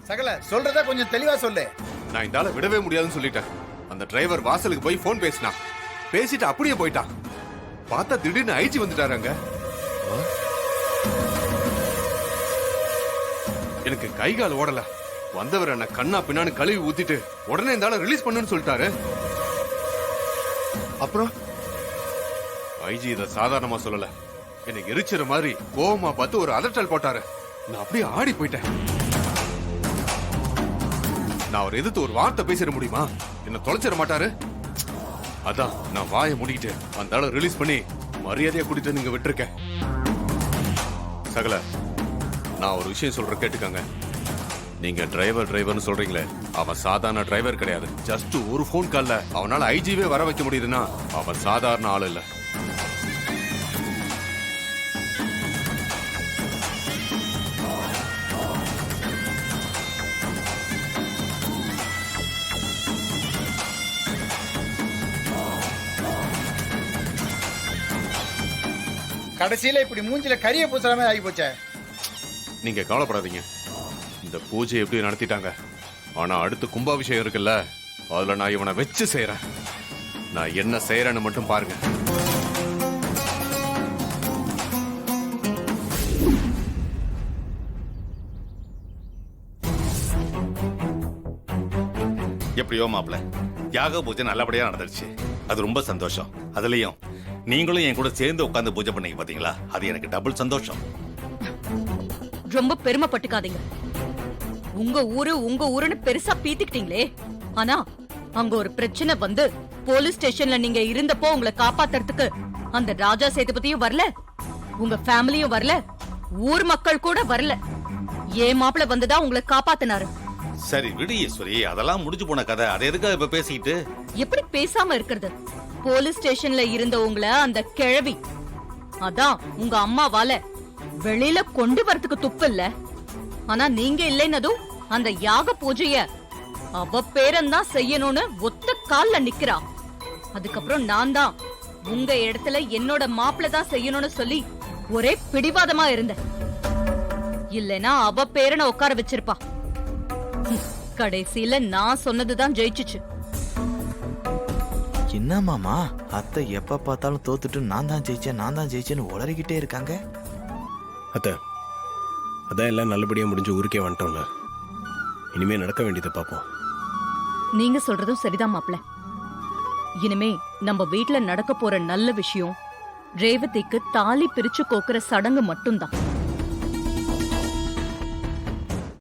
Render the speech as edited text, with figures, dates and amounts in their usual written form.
சகல சொல்றத கொஞ்சம் தெளிவா சொல்லு. நான் இந்த ஆளை விடவே முடியாதுன்னு சொல்லிட்டேன். அந்த டிரைவர் வாசலுக்கு போய் போன் பேசினான். பேசிட்டு அப்படியே போயிட்டான். பார்த்தா திடீர்னு ஐஜி வந்துட்டாராங்க. எனக்கு கை கால் ஓடல. வந்தவர் என்ன கண்ணா பின்னான்னு கழுவி ஊத்திட்டு உடனே இந்த ஆளை ரிலீஸ் பண்ணுன்னு சொல்லிட்டாரு. அப்புறம் ஐஜி இத சாதாரணமா சொல்லல. எனக்கு எரிச்சிற மாதிரி கோவமா பார்த்து ஒரு அதட்டல் போட்டாரு. நான் அப்படியே ஆடி போயிட்டேன். நான் அவர் எதிர்த்து ஒரு வார்த்தை பேசிட முடியுமா? என்ன தொலைச்சிட மாட்டாரு. அதான் நான் வாயை மூடிக்கிட்டு அந்த ஆளை ரிலீஸ் பண்ணி மரியாதையா கூட்டிட்டு நீங்க விட்டுருக்கேன். சகல, நான் ஒரு விஷயம் சொல்ற கேட்டுக்கங்க. நீங்க டிரைவர்னு சொல்றீங்களே, அவன் சாதாரண டிரைவர் கிடையாது. ஜஸ்ட் ஒரு போன் கால்ல அவனால ஐஜிவே வர வைக்க முடியுதுன்னா அவன் சாதாரண ஆள் இல்ல. கடைசியில இப்படி மூஞ்சில கரிய பூசுற மாதிரி ஆகி போச்சே. நீங்க கவலைப்படாதீங்க. இந்த பூஜை எப்படி நடத்திட்டாங்க. ஆனா அடுத்து கும்பாபிஷேகம் இருக்குல்ல, அதுல நான் இவனை வச்சு செய்யறேன். நான் என்ன செய்யறேன்னு மட்டும் பாருங்க. எப்படியோ மாப்பிள்ள, யாக பூஜை நல்லபடியா நடந்துருச்சு. அது ரொம்ப சந்தோஷம். அதுலயும் நீங்களும் என் கூட சேர்ந்து உட்கார்ந்து பூஜை பண்ணீங்க பாத்தீங்களா, அது எனக்கு டபுள் சந்தோஷம். ரொம்ப பெருமைப்பட்டுக்காதீங்க. உங்க ஊருன்னு பெருசா பீத்திக்கிட்டீங்களே. ஆனா அங்க ஒரு பிரச்சனை வந்து போலீஸ் ஸ்டேஷன்ல நீங்க இருந்தப்போ உங்களை காப்பாத்துறதுக்கு அந்த ராஜா சேதுபதியும் வரல, உங்க ஃபேமிலியும் வரல, ஊர் மக்கள் கூட வரல. ஏன் மாப்பிள்ள வந்துதான் உங்களை காப்பாத்தினாரு. சரி விடு ஈஸ்வரி, அதெல்லாம் முடிஞ்சு போன கதை. அதை எதுக்காக இப்ப பேசிக்கிட்டு? எப்படி பேசாம இருக்கிறது? போலீஸ் ஸ்டேஷன்ல இருந்த உங்களை அந்த கிழவி, அதான் உங்க அம்மாவால வெளியில கொண்டு வரதுக்கு துப்பு இல்ல. ஆனா நீங்க இல்லைன்னதும் அந்த யாக பூஜைய அவ பேரன்தான் செய்யணும்னு ஒத்த கால்ல நிக்கிறா. அதுக்கப்புறம் நான் தான் உங்க இடத்துல என்னோட மாப்பிள்ள தான் செய்யணும்னு சொல்லி ஒரே பிடிவாதமா இருந்தேன். இல்லனா அவ பேரனை உட்கார வச்சிருப்பா. கடைசியில நான் சொன்னதுதான் ஜெயிச்சுச்சு. என்ன மாமா, அத்தை எப்ப பார்த்தாலும் தோத்துட்டு நான் தான் ஜெயிச்சேன்னு உளறிக்கிட்டே இருக்காங்க. அத்தை, அதான் எல்லாம் நல்லபடியா முடிஞ்சு ஊருக்கே வந்துட்டோம்ல. இனிமே நடக்க வேண்டியதை பார்ப்போம். நீங்க சொல்றதும் சரிதான் மாப்ள. இனிமே நம்ம வீட்ல நடக்க போற நல்ல விஷயம் ரேவதிக்கு தாலி பிரிச்சு கோக்குற சடங்கு மட்டும்தான்.